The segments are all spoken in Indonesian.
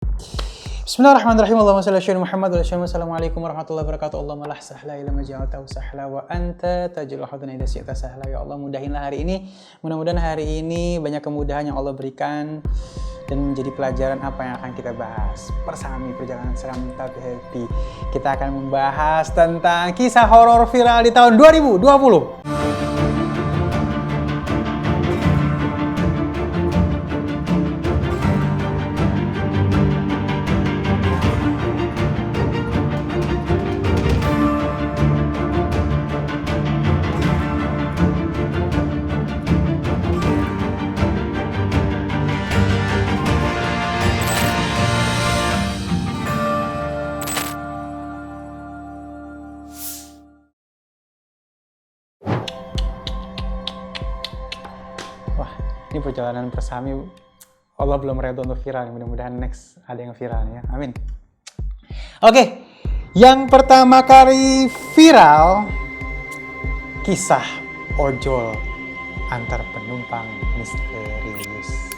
Bismillahirrahmanirrahim. Allahumma shalli ala sayyidina Muhammad wa ala alihi. Assalamualaikum warahmatullahi wabarakatuh. Allahumma la sahla illa ma ja'altahu sahla wa anta taj'alul hazana idza syi'ta sahla. Ya Allah, mudahinlah hari ini. Mudah-mudahan hari ini banyak kemudahan yang Allah berikan dan menjadi pelajaran apa yang akan kita bahas. Persami perjalanan seram tapi happy. Kita akan membahas tentang kisah horor viral di tahun 2020. Wah, ini perjalanan Persami, Allah belum redo untuk viral nih. Mudah-mudahan next ada yang viral ya. Amin. Oke, yang pertama kali viral, kisah ojol antar penumpang misterius.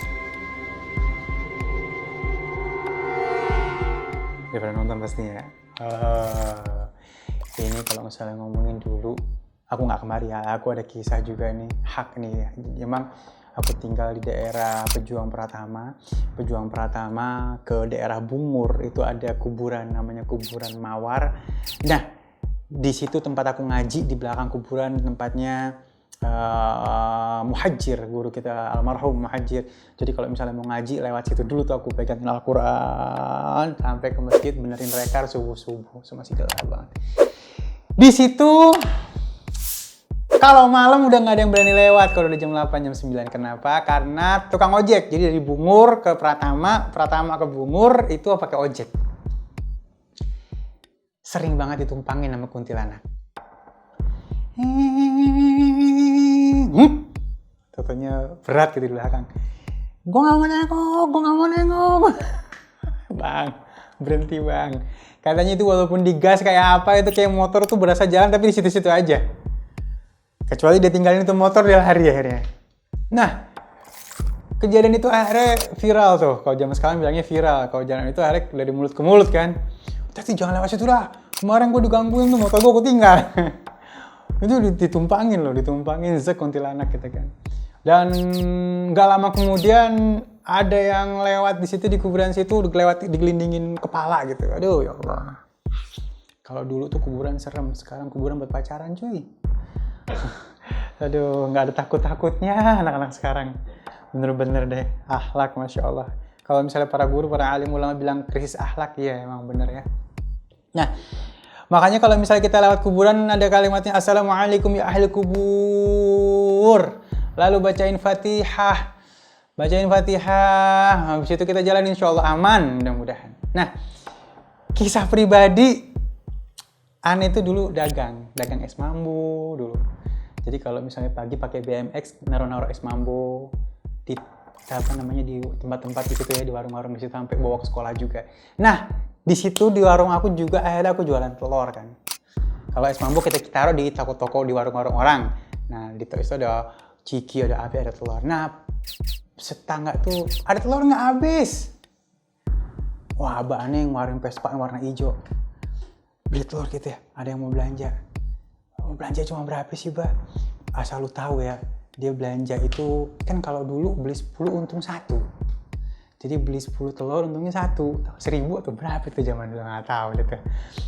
Dia pernah nonton pastinya. Ini kalau misalnya ngomongin dulu, aku nggak kemari ya, aku ada kisah juga nih, hak nih ya. Emang aku tinggal di daerah Pejuang Pratama ke daerah Bungur, itu ada kuburan namanya kuburan Mawar. Nah, di situ tempat aku ngaji, di belakang kuburan tempatnya Muhajir, guru kita almarhum Muhajir. Jadi kalau misalnya mau ngaji lewat situ dulu tuh aku pegangin Al-Quran sampai ke masjid, benerin rekar subuh-subuh, masih gelap banget. Di situ kalau malam udah nggak ada yang berani lewat kalau udah jam 8, jam 9. Kenapa? Karena tukang ojek. Jadi dari Bungur ke Pratama ke Bungur itu pakai ojek. Sering banget ditumpangin sama kuntilanak. Tentunya berat gitu di belakang. Gue nggak mau nengok. Bang, berhenti bang. Katanya itu walaupun digas kayak apa, itu kayak motor tuh berasa jalan tapi di situ-situ aja. Kecuali dia tinggalin itu motor, dia lari akhirnya. Nah, kejadian itu akhirnya viral tuh. Kalau zaman sekarang bilangnya viral. Kalau jalan itu akhirnya dari mulut ke mulut kan. Tapi jangan lewat situ lah. Kemarin gue digangguin tuh, motor gue ketinggal. Itu ditumpangin zek kuntilanak gitu kan. Dan nggak lama kemudian ada yang lewat di situ, di kuburan situ, digelindingin kepala gitu. Aduh ya Allah. Kalau dulu tuh kuburan serem, sekarang kuburan buat pacaran cuy. Aduh, nggak ada takut-takutnya anak-anak sekarang. Bener-bener deh, akhlak Masya Allah. Kalau misalnya para guru, para alim ulama bilang krisis akhlak, iya emang bener ya. Nah, makanya kalau misalnya kita lewat kuburan ada kalimatnya Assalamualaikum ya ahli kubur. Lalu bacain Fatihah. Habis itu kita jalan insya Allah aman mudah-mudahan. Nah, kisah pribadi, Ane itu dulu dagang es mambo dulu. Jadi kalau misalnya pagi pakai BMX naruh es mambo di di tempat-tempat di situ ya, di warung-warung di situ sampai bawa ke sekolah juga. Nah, di situ di warung aku juga akhirnya aku jualan telur kan. Kalau es mambo kita taruh di toko-toko di warung-warung orang. Nah, di toko itu ada ciki, ada apa, ada telur. Nah, setangga tuh ada telur nggak habis. Wah, abah aneh ngeluarin Vespa yang warna hijau. Beli telur gitu ya, ada yang mau belanja. Mau belanja cuma berapa sih, Bah? Asal lu tahu ya, dia belanja itu kan kalau dulu beli 10 untung 1. Jadi beli 10 telur untungnya 1. 1.000 atau berapa itu zaman dulu nggak tahu gitu.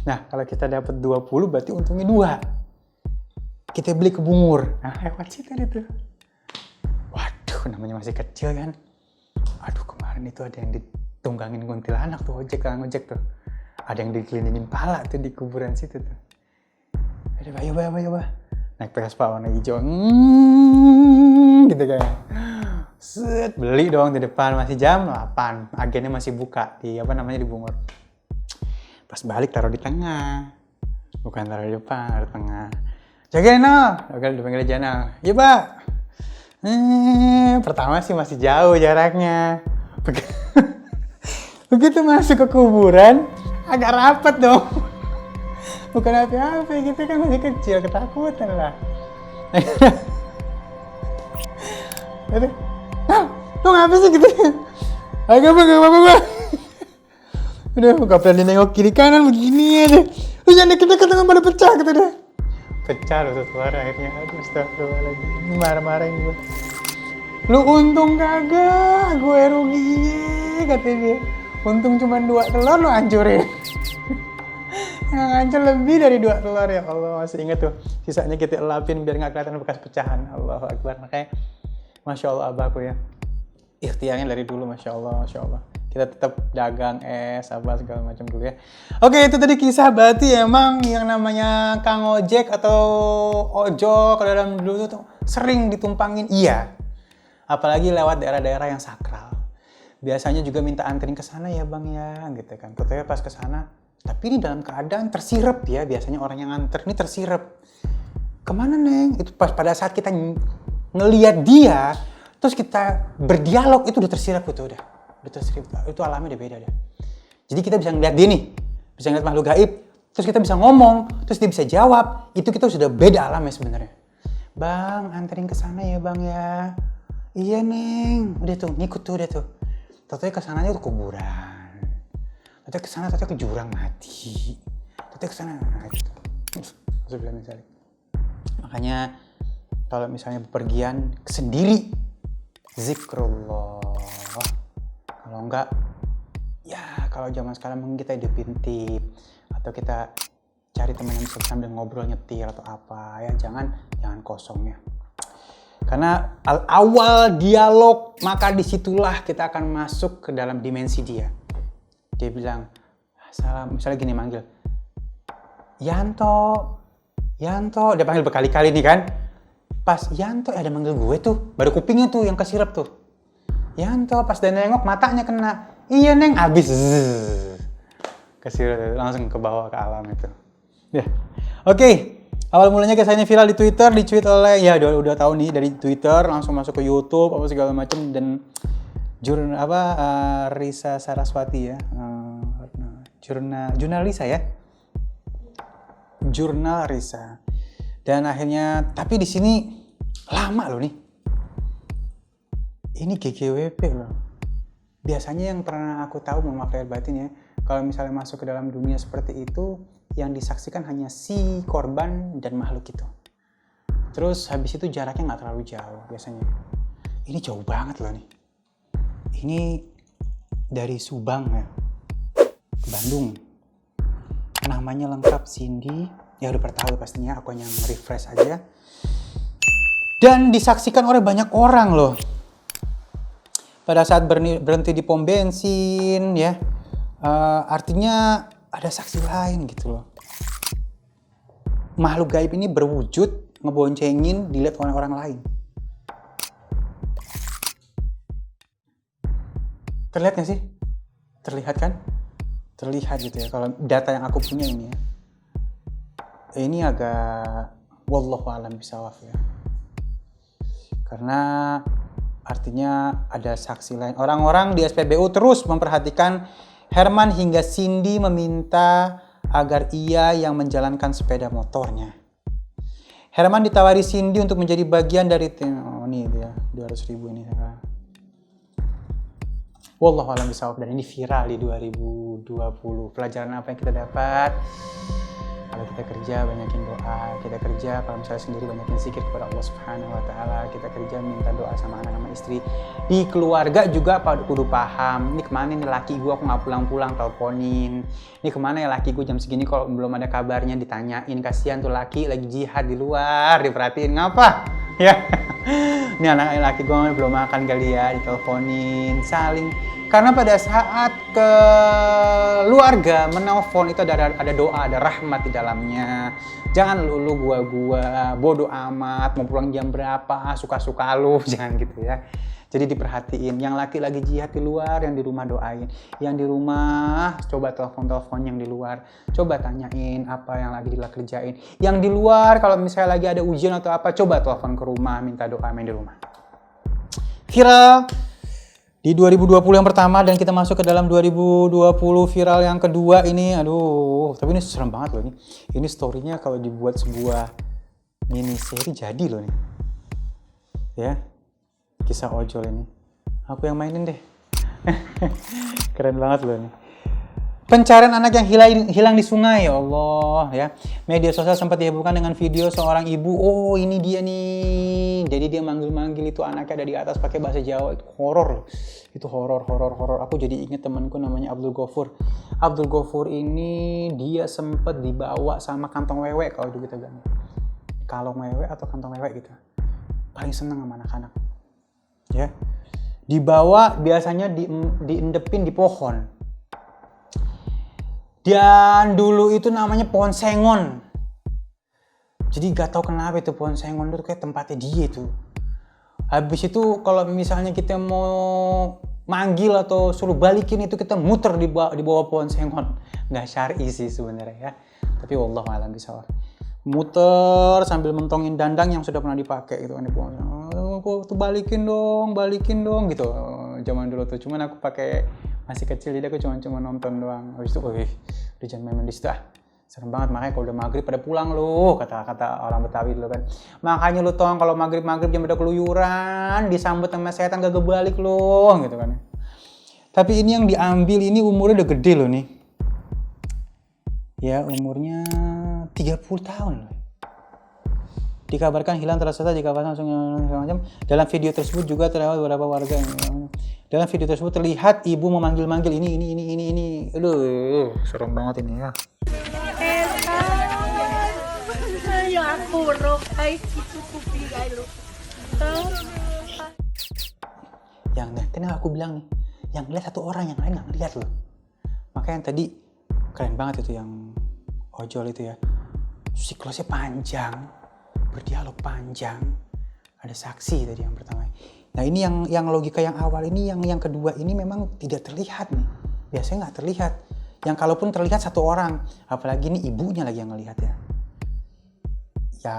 Nah, kalau kita dapat 20 berarti untungnya 2. Kita beli ke Bungur. Nah, lewat situ itu. Waduh, namanya masih kecil kan. Aduh, kemarin itu ada yang ditunggangin kuntilanak tuh, tukang ojek tuh. Ada yang dikelilingin pala tuh di kuburan situ tuh. Ayo bah. Naik Vespa warna hijau. Gitu kayak. Set, beli dong di depan, masih jam 8. Agennya masih buka di di Bungur. Pas balik taruh di tengah. Bukan taruh di depan, taruh di tengah. Jagain no. Oke, dipanggil Jana. Iya, Pak. Pertama sih masih jauh jaraknya. Begitu masuk ke kuburan, agak rapat dong. Bukan apa-apa, kita kan masih kecil, ketakutan lah. Lu ngapa sih gitu? Agak apa. Udah gak berani nengok kiri kanan begini aja. Lu jangan deket-deket dengan pada pecah gitu deh. Pecah loh telur akhirnya. Aduh astagfirullahaladzim. Ini marah-marahin gue. Lu untung kagak, gue ruginya katanya dia. Untung cuma 2 telur lu hancurin. Yang hancur lebih dari 2 telur ya Allah. Masih inget tuh, sisanya kita elapin biar gak kelihatan bekas pecahan. Allahu Akbar. Makanya Masya Allah abahku ya, ikhtiarnya dari dulu Masya Allah. Kita tetap dagang es, apa segala macam dulu ya. Oke, itu tadi kisah berarti emang yang namanya Kang Ojek atau Ojo kalau dalam dulu tuh sering ditumpangin. Iya, apalagi lewat daerah-daerah yang sakral. Biasanya juga minta anterin ke sana ya bang ya, gitu kan. Tentunya pas ke sana, tapi ini dalam keadaan tersirep ya. Biasanya orang yang nganter ini tersirep. Kemana Neng? Itu pas pada saat kita ngelihat dia, terus kita berdialog itu udah tersirep gitu udah tersirep. Itu alamnya udah beda deh. Jadi kita bisa ngeliat dia nih, bisa ngeliat makhluk gaib, terus kita bisa ngomong, terus dia bisa jawab. Itu kita sudah beda alamnya sebenarnya. Bang, anterin ke sana ya bang ya. Iya Neng, udah tuh ngikut tuh udah tuh. Tentunya kesananya tuh kuburan. Tentunya kesana, tentunya ke jurang mati. Tentunya kesana, gitu. Misalnya. Makanya kalau misalnya bepergian sendiri, zikrullah. Kalau enggak, ya kalau zaman sekarang mungkin kita hidupin tip atau kita cari teman yang bisa sambil ngobrol nyetir atau apa ya, jangan kosong ya. Karena awal dialog maka disitulah kita akan masuk ke dalam dimensi dia. Dia bilang, salam, misalnya gini manggil, Yanto, dia panggil berkali-kali nih kan. Pas Yanto ada manggil gue tuh, baru kupingnya tuh yang kesirep tuh. Yanto pas dia nengok matanya kena. Iya Neng, abis kesirep langsung ke bawah ke alam itu. Ya. Oke. Awal mulanya kisah ini viral di Twitter, di-tweet oleh ya udah tahu nih dari Twitter langsung masuk ke YouTube apa segala macam dan Risa Saraswati ya. Jurnalisa ya. Jurnal Risa. Dan akhirnya tapi di sini lama loh nih. Ini GGWP loh. Biasanya yang pernah aku tahu mohon maaf lahir batin ya, kalau misalnya masuk ke dalam dunia seperti itu yang disaksikan hanya si korban dan makhluk itu. Terus habis itu jaraknya nggak terlalu jauh biasanya. Ini jauh banget loh nih. Ini dari Subang ya ke Bandung. Namanya lengkap Cindy. Ya udah tahu pastinya, aku hanya refresh aja. Dan disaksikan oleh banyak orang loh. Pada saat berhenti di pom bensin ya. Artinya ada saksi lain gitu loh. Makhluk gaib ini berwujud ngeboncengin dilihat oleh orang lain. Terlihat gak sih? Terlihat kan? Terlihat gitu ya. Kalau data yang aku punya ini ya. Ini agak wallahu a'lam bishawab ya. Karena artinya ada saksi lain. Orang-orang di SPBU terus memperhatikan Herman hingga Cindy meminta agar ia yang menjalankan sepeda motornya. Herman ditawari Cindy untuk menjadi bagian dari tim. Oh ini dia, 200.000 ini. Wallahu a'lam bishawab, dan ini viral di 2020. Pelajaran apa yang kita dapat? Kalau kita kerja banyakin doa, kita kerja kalau misalnya sendiri banyakin zikir kepada Allah Subhanahu wa taala, kita kerja minta doa sama anak sama istri. Di keluarga juga kudu paham, ini kemana nih laki gue, aku nggak pulang-pulang, teleponin. Ini kemana ya laki gue jam segini kalau belum ada kabarnya, ditanyain. Kasihan tuh laki lagi jihad di luar, diperhatiin ngapa? Ya. Ini anak laki gue belum makan kali ya, diteleponin, saling. Karena pada saat keluarga menelpon itu ada doa, ada rahmat di dalamnya. Jangan lu gua bodoh amat, mau pulang jam berapa, suka-suka lu, jangan gitu ya. Jadi diperhatiin, yang laki lagi jihad di luar, yang di rumah doain. Yang di rumah coba telepon yang di luar, coba tanyain apa yang lagi dikerjain. Yang di luar kalau misalnya lagi ada ujian atau apa, coba telepon ke rumah, minta doa main di rumah. Viral di 2020 yang pertama dan kita masuk ke dalam 2020 viral yang kedua ini. Aduh, tapi ini serem banget loh ini. Ini story-nya kalau dibuat sebuah mini seri jadi loh nih. Ya. Kisah ojol ini. Aku yang mainin deh. Keren banget loh nih. Pencarian anak yang hilang di sungai, ya Allah ya. Media sosial sempat dihebohkan dengan video seorang ibu. Oh, ini dia nih. Jadi dia manggil-manggil itu anaknya ada di atas pakai bahasa Jawa. Itu horor. Itu horor. Aku jadi ingat temanku namanya Abdul Ghafur. Abdul Ghafur ini dia sempat dibawa sama kantong wewe kalau dulu kita bilang. Kalong wewe atau kantong wewe gitu. Paling seneng sama anak-anak. Ya. Dibawa biasanya diendepin di pohon. Dan dulu itu namanya pohon sengon. Jadi gak tahu kenapa itu pohon sengon itu kayak tempatnya dia itu. Habis itu kalau misalnya kita mau manggil atau suruh balikin itu kita muter di bawah pohon sengon. Gak syar'i sih sebenarnya ya. Tapi wallahu a'lam bishawab. Muter sambil mentongin dandang yang sudah pernah dipakai gitu kan di pohon. Kok tuh balikin dong gitu. Zaman dulu tuh cuman aku pakai masih kecil jadi aku cuma nonton doang. Habis itu, udah jangan main di situ serem banget. Makanya kalau udah maghrib pada pulang lu, kata orang Betawi dulu kan. Makanya lu tong kalau maghrib jam udah keluyuran, disambut sama setan gak balik lu, gitu kan. Tapi ini yang diambil ini umurnya udah gede loh nih. Ya umurnya 30 tahun loh. Dikabarkan hilang terasa jika langsung macam. Dalam video tersebut juga terdapat beberapa warga. Dalam video tersebut terlihat ibu memanggil-manggil ini. Aduh, serem banget ini ya. Yang tadi aku bilang nih, yang lihat satu orang, yang lain nggak ngeliat loh. Makanya yang tadi keren banget itu yang ojol itu ya. Siklusnya panjang, berdialog panjang, ada saksi tadi yang pertama. Nah ini yang logika yang awal ini, yang kedua ini memang tidak terlihat nih. Biasanya nggak terlihat. Yang kalaupun terlihat satu orang, apalagi ini ibunya lagi yang ngelihat ya. Ya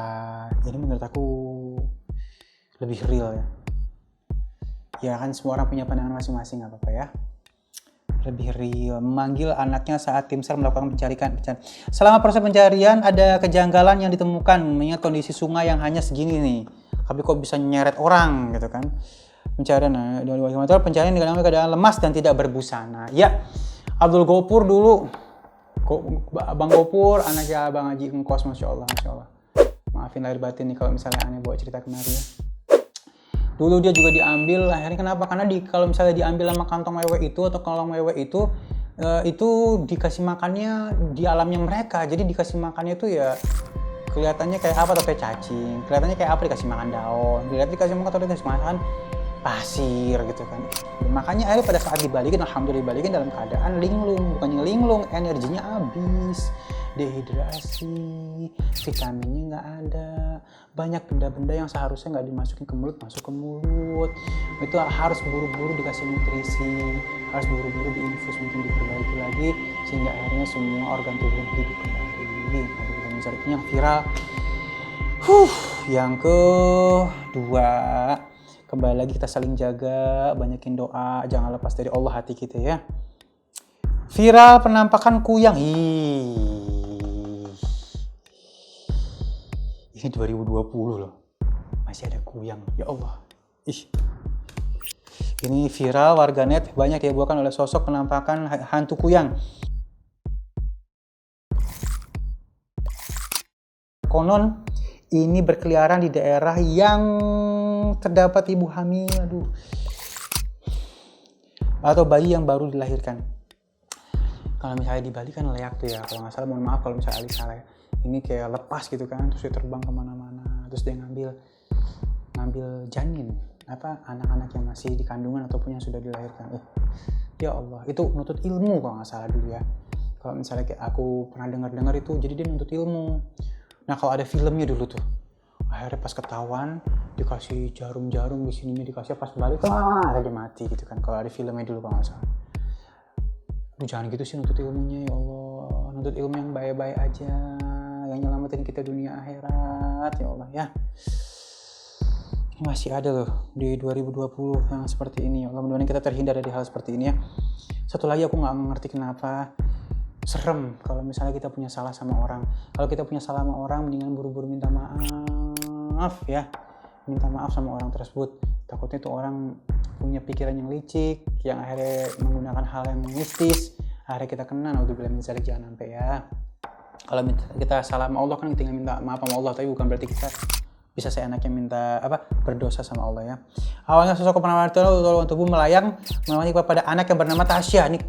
ini menurut aku lebih real ya. Ya kan semua orang punya pandangan masing-masing, nggak apa-apa ya. Lebih real, memanggil anaknya saat tim SAR melakukan pencarian. Selama proses pencarian ada kejanggalan yang ditemukan mengingat kondisi sungai yang hanya segini nih. Tapi kok bisa nyeret orang gitu kan. Pencarian dengan keadaan lemas dan tidak berbusana. Ya, Abdul Ghafur dulu. Bang Ghafur, anaknya Bang Haji Engkos, Masya Allah. Maafin lahir batin nih kalau misalnya aneh bawa cerita kemari ya. Dulu dia juga diambil, akhirnya kenapa? Karena kalau misalnya diambil sama kantong wewe itu atau kalong wewe itu dikasih makannya di alamnya mereka. Jadi dikasih makannya itu ya kelihatannya kayak apa, atau kayak cacing, kelihatannya kayak apa, dikasih makan daun, dikasih makan atau dikasih makan pasir gitu kan. Makanya akhirnya pada saat dibalikin, alhamdulillah dibalikin dalam keadaan linglung, bukannya linglung, energinya habis, dehidrasi, vitaminnya nggak ada, banyak benda-benda yang seharusnya nggak dimasukin ke mulut masuk ke mulut. Itu harus buru-buru dikasih nutrisi, harus buru-buru diinfus, mungkin diperbaiki lagi sehingga akhirnya semua organ tubuh hidup kembali. Itu yang viral. Yang kedua, kembali lagi kita saling jaga, banyakin doa, jangan lepas dari Allah hati kita ya. Viral penampakan kuyang. Ini 2020 loh. Masih ada kuyang. Ya Allah. Ini viral warganet banyak dihebohkan oleh sosok penampakan hantu kuyang. Konon ini berkeliaran di daerah yang terdapat ibu hamil, atau bayi yang baru dilahirkan. Kalau misalnya di Bali kan leak tuh ya, kalau nggak salah, mohon maaf kalau misalnya Ali salah ya. Ini kayak lepas gitu kan, terus dia terbang kemana-mana, terus dia ngambil janin, anak-anak yang masih di kandungan ataupun yang sudah dilahirkan. Ya Allah, itu nuntut ilmu kalau nggak salah dulu ya. Kalau misalnya kayak aku pernah dengar itu, jadi dia nuntut ilmu. Nah kalau ada filmnya dulu tuh, akhirnya pas ketahuan dikasih jarum di sininya, dikasih pas balik ada dia mati gitu kan. Kalau ada filmnya dulu kalau nggak salah. Jangan gitu sih nuntut ilmunya, ya Allah. Nuntut ilmu yang baik-baik aja, yang nyelamatin kita dunia akhirat, ya Allah ya. Ini masih ada loh di 2020 yang seperti ini, ya Allah. Mudah-mudahan kita terhindar dari hal seperti ini ya. Satu lagi, aku nggak mengerti kenapa serem kalau misalnya kita punya salah sama orang. Kalau kita punya salah sama orang, mendingan buru-buru minta maaf ya. Minta maaf sama orang tersebut. Takutnya tuh orang punya pikiran yang licik, yang akhirnya menggunakan hal yang mistis, akhirnya kita kena, naudzubillah min dzalik, jangan sampai ya. Kalau kita salah sama Allah kan tinggal minta maaf sama Allah, tapi bukan berarti kita bisa seenaknya minta berdosa sama Allah ya. Awalnya sosok penawar tubuh melayang melamanya kepada anak yang bernama Tasya. Nih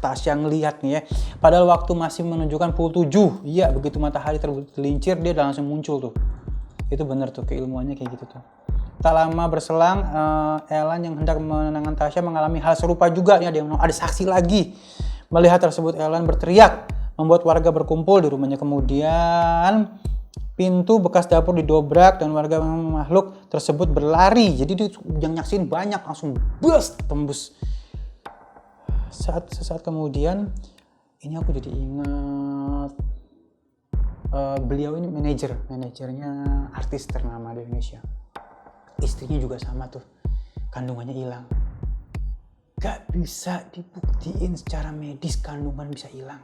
Tasya ngelihat nih ya. Padahal waktu masih menunjukkan pukul 7. Iya, begitu matahari tergelincir dia udah langsung muncul tuh. Itu benar tuh keilmuannya kayak gitu tuh. Tak lama berselang, Elan yang hendak menenangkan Tasya mengalami hal serupa juga. Nih ada saksi lagi. Melihat tersebut Elan berteriak, membuat warga berkumpul di rumahnya. Kemudian pintu bekas dapur didobrak dan warga makhluk tersebut berlari. Jadi dia yang nyaksin banyak, langsung tembus. Sesaat kemudian, ini aku jadi ingat beliau ini manajernya artis ternama di Indonesia. Istrinya juga sama tuh, kandungannya hilang. Gak bisa dibuktiin secara medis kandungan bisa hilang.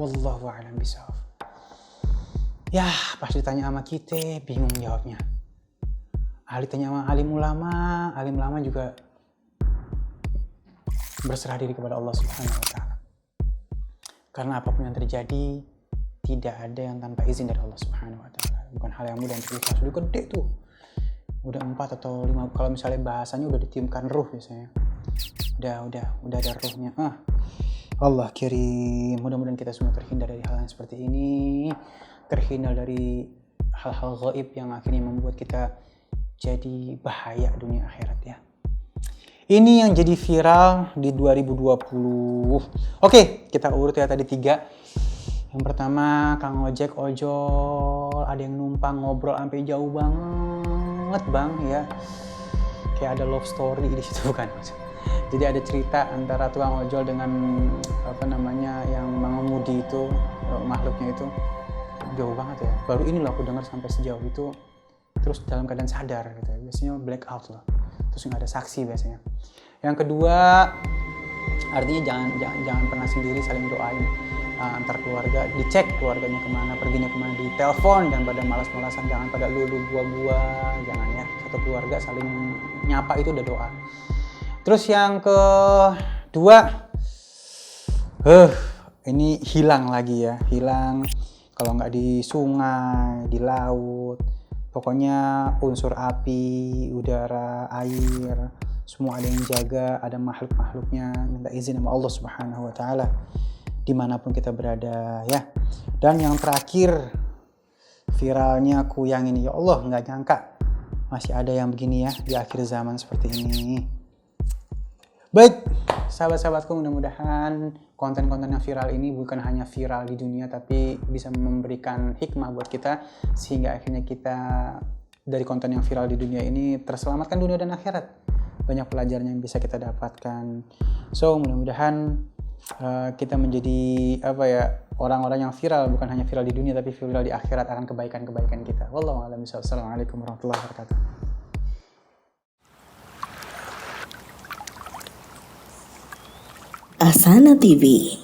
Wallahu a'lam bishawab. Ya, pas ditanya sama kita, bingung jawabnya. Tanya sama alim ulama juga berserah diri kepada Allah Subhanahu wa Ta'ala. Karena apapun yang terjadi, tidak ada yang tanpa izin dari Allah Subhanahu wa Ta'ala. Bukan hal yang mudah untuk ikhlas. Udah gede tuh. Udah 4 atau 5, kalau misalnya bahasanya udah ditiupkan ruh biasanya. Udah ada ruhnya. Allah kirim. Mudah-mudahan kita semua terhindar dari hal yang seperti ini. Terhindar dari hal-hal gaib yang akhirnya membuat kita jadi bahaya dunia akhirat ya. Ini yang jadi viral di 2020. Oke, kita urut ya tadi 3. Yang pertama, Kang Ojek ojol, ada yang numpang ngobrol sampai jauh banget bang ya. Kayak ada love story di situ bukan? Jadi ada cerita antara tukang ojol dengan yang mengemudi itu, makhluknya itu. Jauh banget ya, baru ini loh aku dengar sampai sejauh itu, terus dalam keadaan sadar gitu ya. Biasanya black out loh, terus nggak ada saksi biasanya. Yang kedua, artinya jangan pernah sendiri, saling doain antar keluarga, dicek keluarganya kemana, perginya kemana, di telepon, jangan pada malas-malasan, jangan pada lu gua, jangan ya. Satu keluarga saling nyapa itu udah doa. Terus yang kedua, ini hilang lagi ya, hilang. Kalau nggak di sungai, di laut, pokoknya unsur api, udara, air, semua ada yang jaga, ada makhluk-makhluknya, minta izin sama Allah Subhanahu wa Ta'ala dimanapun kita berada ya. Dan yang terakhir, viralnya aku yang ini, ya Allah nggak nyangka masih ada yang begini ya di akhir zaman seperti ini. Baik, sahabat-sahabatku, mudah-mudahan konten-konten yang viral ini bukan hanya viral di dunia, tapi bisa memberikan hikmah buat kita, sehingga akhirnya kita dari konten yang viral di dunia ini terselamatkan dunia dan akhirat. Banyak pelajaran yang bisa kita dapatkan. So, mudah-mudahan kita menjadi orang-orang yang viral, bukan hanya viral di dunia, tapi viral di akhirat akan kebaikan-kebaikan kita. Wallahu a'lam bishawab. Assalamualaikum warahmatullahi wabarakatuh. Asana TV.